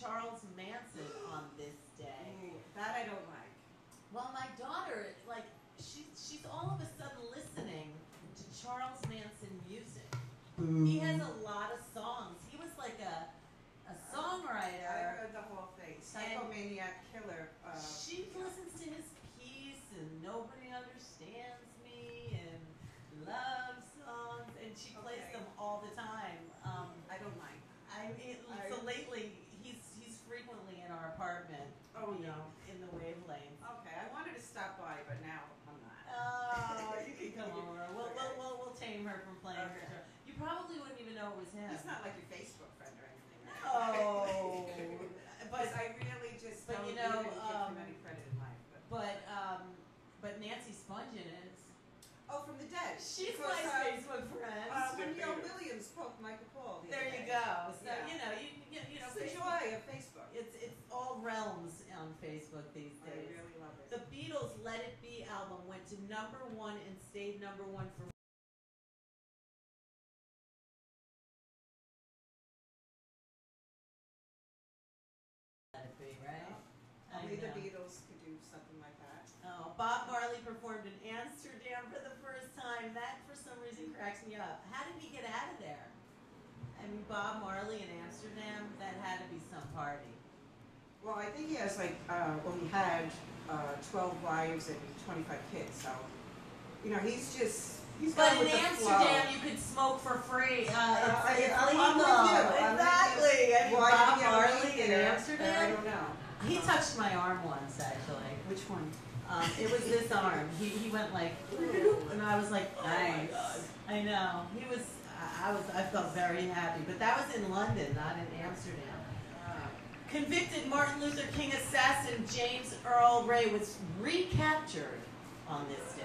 Charles Manson on this day. That I don't like. Well, my daughter, like, she's all of a sudden listening to Charles Manson music. He has a lot of songs. He was like a songwriter. I heard the whole thing. Psychomaniac Killer. She listens to his piece and Nobody Understands Me and Love Songs, and she plays them all the time. I don't like. So lately, he's frequently in our apartment. Oh no. In the wavelength. Okay, I wanted to stop by, but now I'm not. Oh, you can come over. We'll tame her from playing her show. You probably wouldn't even know it was him. He's not like your Facebook friend or anything, right? Oh, but I really just don't give him any credit in life. But Nancy Spungen is. Oh, from the dead. She's my Facebook friend. When Neil Williams poked Michael Paul. There you go. So you know, it's the joy of Facebook. It's all realms on Facebook these days. I really love it. The Beatles' "Let It Be" album went to #1 and stayed #1 for. Let It Be, right? Only the Beatles could do something like that. Oh, Bob Marley performed in Amsterdam for the first time. That, for some reason, cracks me up. How did he get out of there? I mean, Bob Marley in Amsterdam, that had to be some party. Well, I think he has he had 12 wives and 25 kids, so, he's But gone in with the Amsterdam, flow. you could smoke for free. It's I'm legal. with you. Exactly. I mean, Why Bob did he have a Marley link in there? Amsterdam. I don't know. He touched my arm once, actually. Which one? It was this arm. He went like, and I was like, nice. I know. He was. I felt very happy, but that was in London, not in Amsterdam. Convicted Martin Luther King assassin James Earl Ray was recaptured on this day.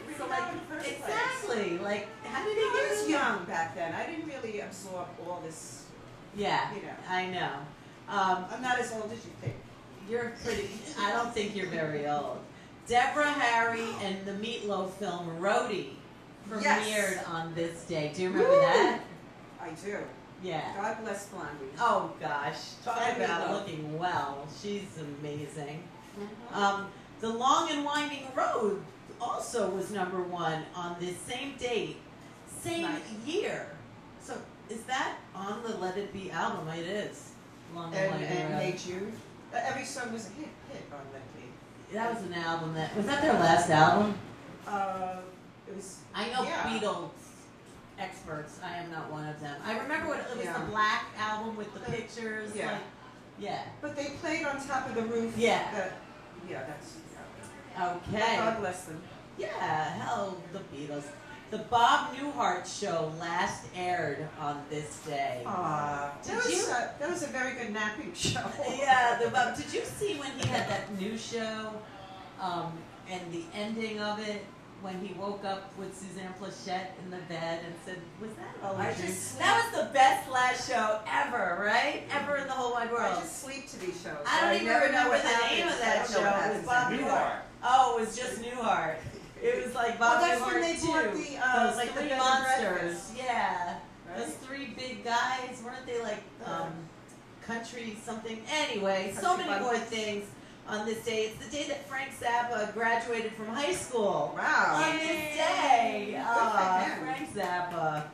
We So were in the first exactly, place. like, how did he I get was it? young back then. I didn't really absorb all this. Yeah, You know. I know. I'm not as old as you think. You're pretty. I don't think you're very old. Deborah Harry and the Meatloaf film Roadie premiered on this day. Do you remember that? I do. Yeah. God bless Blondie. Oh gosh, talk Debbie about Meatloaf. looking well. She's amazing. Mm-hmm. The Long and Winding Road also was #1 on this same date, same year. So is that on the Let It Be album? It is. Long and Winding And Road. Hey Jude. Every song was a hit on Let It Be. That was an album was that their last album? It was. I know Beatles experts. I am not one of them. I remember when it was the black album with the pictures. Yeah. Like, yeah. But they played on top of the roof. Yeah. That's. Okay. God bless them. Yeah, hell, the Beatles. The Bob Newhart Show last aired on this day. That was a very good napping show. Yeah, did you see when he had that new show, and the ending of it, when he woke up with Suzanne Plachette in the bed and said, was that all a dream? That was the best last show ever, right? Ever in the whole wide world. I just sleep to these shows. I don't even never know remember what the happens. name of that show. It was Bob Newhart. Oh, it was just Newhart. It was like Bob that's Newhart when they too. bought Those like the three bed and monsters. breakfast. Yeah. Right? Those three big guys, weren't they like country something? Anyway, so many more things on this day. It's the day that Frank Zappa graduated from high school. Wow. On this day. him. Frank Zappa.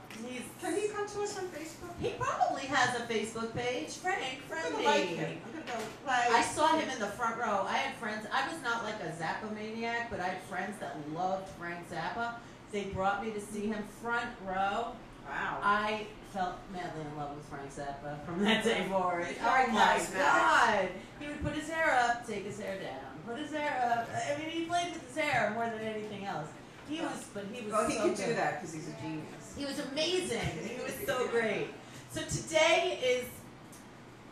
Can he come to us on Facebook? He probably has a Facebook page. Frank, I'm friend gonna me. like him. I'm gonna go like. I saw him in the front row. I had friends. I was not like a Zappa maniac, but I had friends that loved Frank Zappa. They brought me to see him front row. Wow. I felt madly in love with Frank Zappa from that day forward. Very Oh my charismatic. God! He would put his hair up, take his hair down, put his hair up. I mean, he played with his hair more than anything else. He was Well, he so could good. do that because he's a genius. He was amazing. He was so great. So today is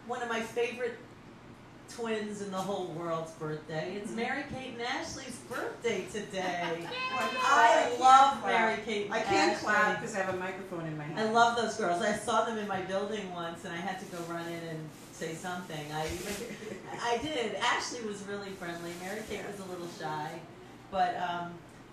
one of my favorite twins in the whole world's birthday. It's Mary Kate and Ashley's birthday today. I love Mary Kate and I can't Ashley. clap because I have a microphone in my hand. I love those girls. I saw them in my building once, and I had to go run in and say something. I did. Ashley was really friendly. Mary Kate was a little shy, but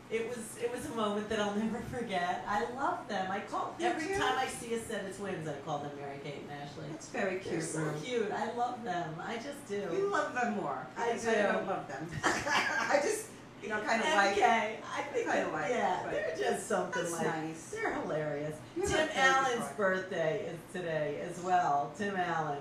it was a moment that I'll never forget. I love them. I call every time I see a set of twins, I call them Mary Kate and Ashley. That's very cute. They're so cute. I love them. I just do. You love them more. I do. I don't love them. I just, kind of like. Okay, I think kind of like. Yeah, they're just something that's like. Nice. They're hilarious. You're Tim Allen's birthday is today as well. Tim Allen.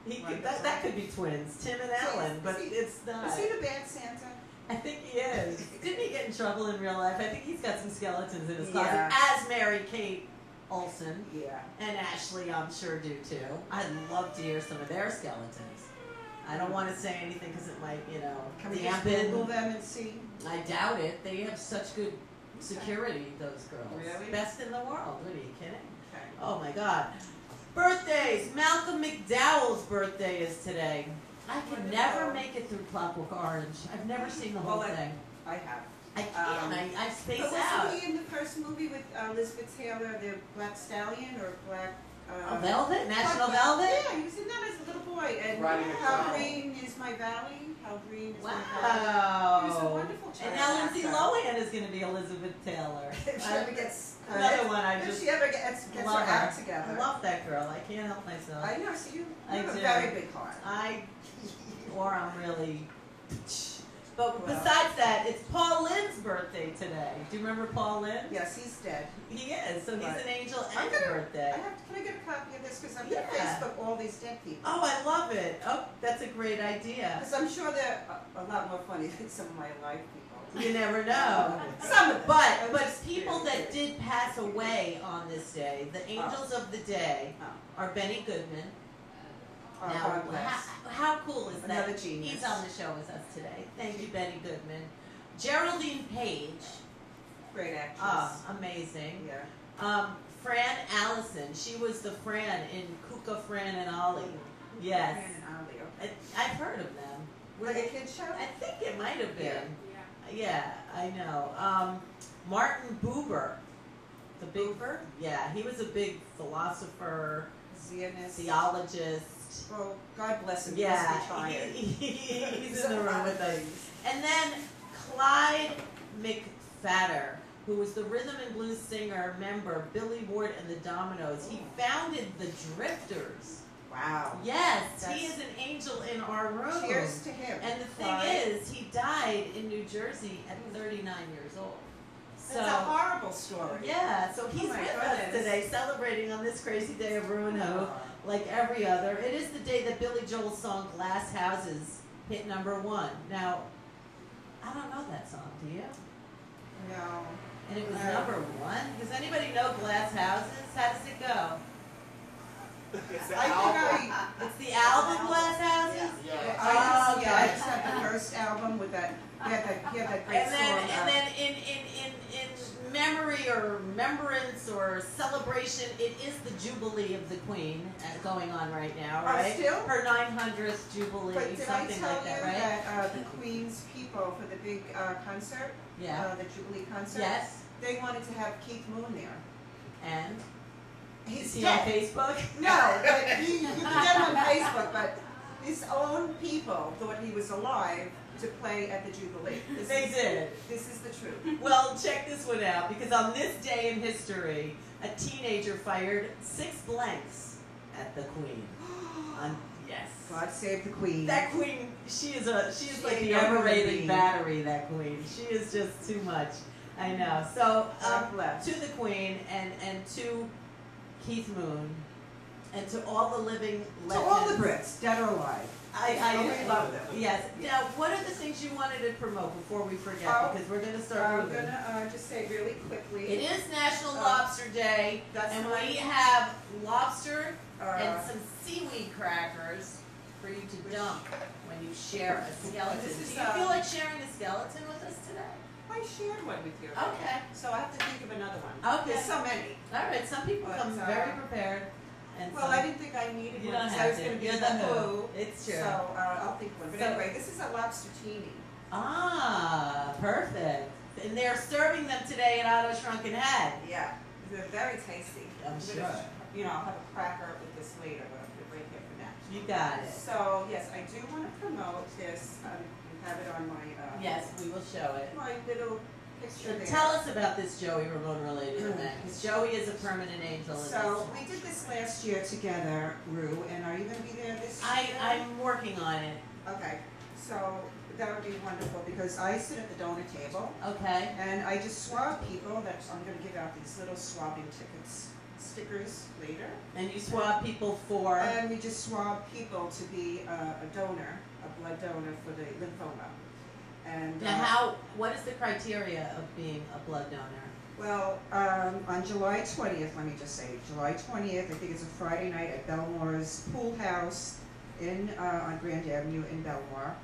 That could be twins, Tim and Allen, but it's not. Is he the bad Santa? I think he is. Didn't he get in trouble in real life? I think he's got some skeletons in his closet, Yeah. as Mary Kate Olsen. Yeah. And Ashley, I'm sure, do too. I'd love to hear some of their skeletons. I don't want to say anything because it might, Can we just dampen. Google them and see? I doubt it. They have such good security, those girls. Really? Best in the world. What are you kidding? Okay. Oh my God. Birthdays. Malcolm McDowell's birthday is today. I could never make it through Clockwork Orange. I've never seen the whole thing. I have. I can't. I space But out. wasn't he in the first movie with Elizabeth Taylor, the Black Stallion or Black? Velvet? National Velvet? Yeah, he was in that as a little boy. And How Green Is My Valley? How Green Is My Valley? Wow. He was a wonderful child. And now Lindsay Lohan is going to be Elizabeth Taylor. If she ever gets another one, if she ever gets her act together. I love that girl. I can't help myself. I know. So you I have a do. very big heart. Or I'm really. But besides that, it's Paul Lynn's birthday today. Do you remember Paul Lynn? Yes, he's dead. He is. So he's Right. an angel and a birthday. Can I get a copy of this? Because I'm going to Facebook all these dead people. Oh, I love it. Oh, that's a great idea. Because I'm sure they're a lot more funny than some of my life people. You never know. Some of them. But people that did pass away on this day, the angels of the day, are Benny Goodman. Now, how cool is that? Another genius. He's on the show with us today. Thank you, Benny Goodman. Geraldine Page. Great actress. Amazing. Yeah. Fran Allison. She was the Fran in Kuka, Fran and Ollie. Yes. Fran and Ollie, okay. I've heard of them. Were they a kid show? I think it might have been. Yeah, I know. Martin Buber. The big, Buber? Yeah, he was a big philosopher, Zionist. theologist. Well, God bless him. Yeah, He's he's in the room with us. And then Clyde McFadder, who was the rhythm and blues singer, member, Billy Ward and the Dominoes. He founded the Drifters. Wow. Yes, he is an angel in our room. Cheers to him. And the thing is, he died in New Jersey at 39 years old. So, that's a horrible story. Yeah, so he's with us today, celebrating on this crazy day of ReWho, like every other. It is the day that Billy Joel's song "Glass Houses" hit #1. Now, I don't know that song. Do you? No. And it was #1. Does anybody know "Glass Houses"? How does it go? It's the I album. It's the album "Glass Houses." Yeah. I just had the first album with that. He had that great And then, song. and then in memory or remembrance or celebration, it is the Jubilee of the Queen going on right now, right? Still? Her 900th Jubilee, But did something I tell like that, you right? that the Queen's people for the big concert, Yeah. the Jubilee concert, Yes. they wanted to have Keith Moon there. And He's is he on dead. Facebook? No, but you can get him on Facebook, but his own people thought he was alive to play at the Jubilee. They did. This is the truth. Well, check this one out, because on this day in history, a teenager fired 6 blanks at the Queen. Yes. God save the Queen. That Queen, she is like ain't the no human overrated being. battery, that Queen. She is just too much. I know. So, God bless. to the Queen and to Keith Moon and to all the living legends. To all the Brits, dead or alive. We love them. Yes. Now, what are the things you wanted to promote before we forget? Because we're going to start I'm moving. going to just say really quickly. It is National Lobster Day, that's and right. we have lobster and Uh, some seaweed crackers for you to dump when you share a skeleton. This Do is, you feel like sharing a skeleton with us today? I shared one with you. Okay. So I have to think of another one. Okay. There's so many. All right. Some people But, come very prepared. And Well, some, I didn't think I needed you one don't because I have was to. going to be You're the the Who. It's true. So I'll think of one. But So- anyway, this is a lobster teeny. Ah, perfect. And they're serving them today at Otto Shrunken Head. Yeah. They're very tasty. I'm gonna, sure. I'll have a cracker with this later, but I'll put it right here for now. You got it. So, yes, I do want to promote this. You have it on my Yes, we will show it. my little picture there. Tell us about this Joey Ramone related event, because Joey is a permanent angel. So we did this last year together, ReW, and are you going to be there this year? I'm working on it. Okay, so that would be wonderful because I sit at the donor table. Okay. And I just swab people. I'm going to give out these little swabbing stickers later. And you swab people for? And we just swab people to be a donor, a blood donor for the lymphoma. And now, what is the criteria of being a blood donor? Well, on July 20th, let me just say, July 20th, I think it's a Friday night at Belmore's Pool House on Grand Avenue in Belmore.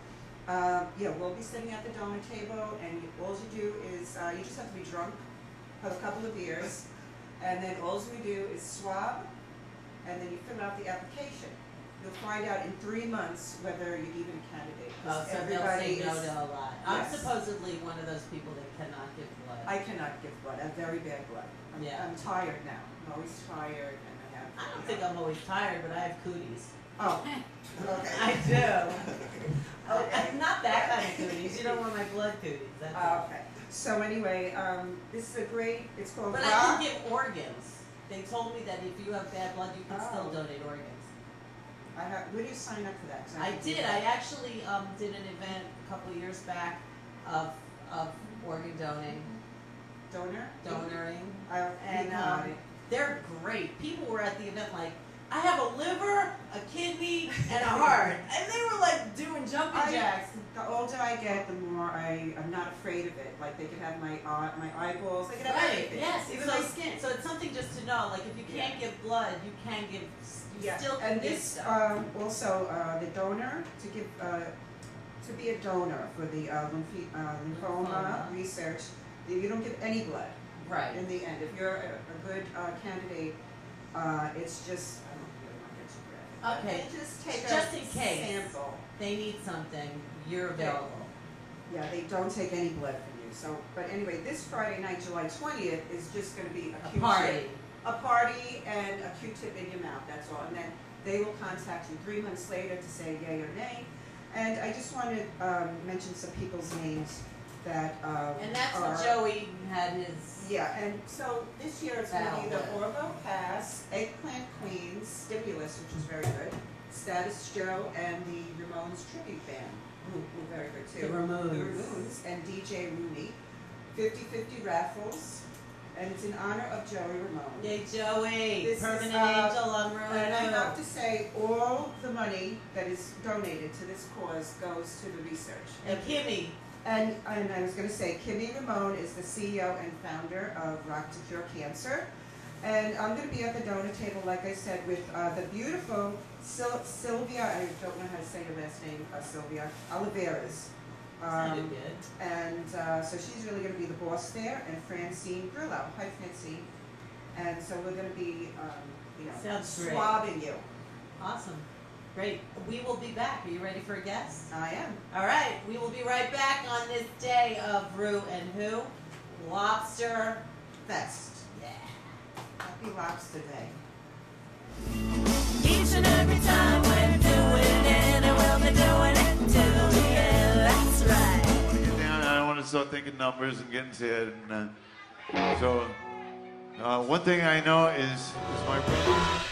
Yeah, we'll be sitting at the donor table, and all you do is, you just have to be drunk, have a couple of beers, and then all we do is swab, and then you fill out the application. You'll find out in 3 months whether you're even a candidate. Oh, so they'll say no to a lot. Yes. I'm supposedly one of those people that cannot give blood. I cannot give blood. I have very bad blood. I'm tired now. I'm always tired, and I don't think I'm always tired, but I have cooties. Oh, okay. I do. Okay. Not that kind of cooties. You don't want my blood cooties. That's Okay. So anyway, this is a great, it's called But ReW. I can give organs. They told me that if you have bad blood, you can still donate organs. Where do you sign up for that? I did. I actually did an event a couple of years back of organ donating. Donoring. And they're great. People were at the event like, I have a liver, a kidney, and a heart. And they were like doing jumping jacks. The older I get, the more I'm not afraid of it. Like they could have my eyeballs, they could have everything. Yes, even my skin. So it's something just to know, like if you can't give blood, you can give, still can give stuff. Also, the donor, to be a donor for the lymphoma research, you don't give any blood. Right. In the end, if you're a good candidate, it's just, I don't know, okay. Just take just a in case sample. They need something, you're available. Yeah, they don't take any blood from you. So, but anyway, this Friday night, July 20th, is just going to be a party. A party and a Q-tip in your mouth, that's all. And then they will contact you 3 months later to say yay or nay. And I just want to mention some people's names that and that's what Joey had his... Yeah, and so this year it's going to be the Orvo Pass, Eggplant Queens, Stimulus, which is very good, Status Joe, and the Ramones Tribute Band, who are very good too. The Ramones. The Ramones, and DJ Rooney. 50-50 raffles, and it's in honor of Joey Ramone. Yay, Joey! This Permanent is, angel on ReW. And I have to say, all the money that is donated to this cause goes to the research. And Kimmy. And I was going to say, Kimmy Ramone is the CEO and founder of Rock to Cure Cancer. And I'm going to be at the donor table, like I said, with the beautiful Sylvia, I don't know how to say her last name, Sylvia, Oliveras. Sounded good. And so she's really going to be the boss there, and Francine Grillo. Hi, Francine. And so we're going to be, swabbing you. Awesome. Great. We will be back. Are you ready for a guest? I am. All right. We will be right back on this day of ReW and Who? Lobster Fest. Yeah. Happy Lobster Day. Each and every time we're doing it, and we'll be doing it till the end. That's right. I want to get down. I don't want to start thinking numbers and getting sad. And so, one thing I know is my brother.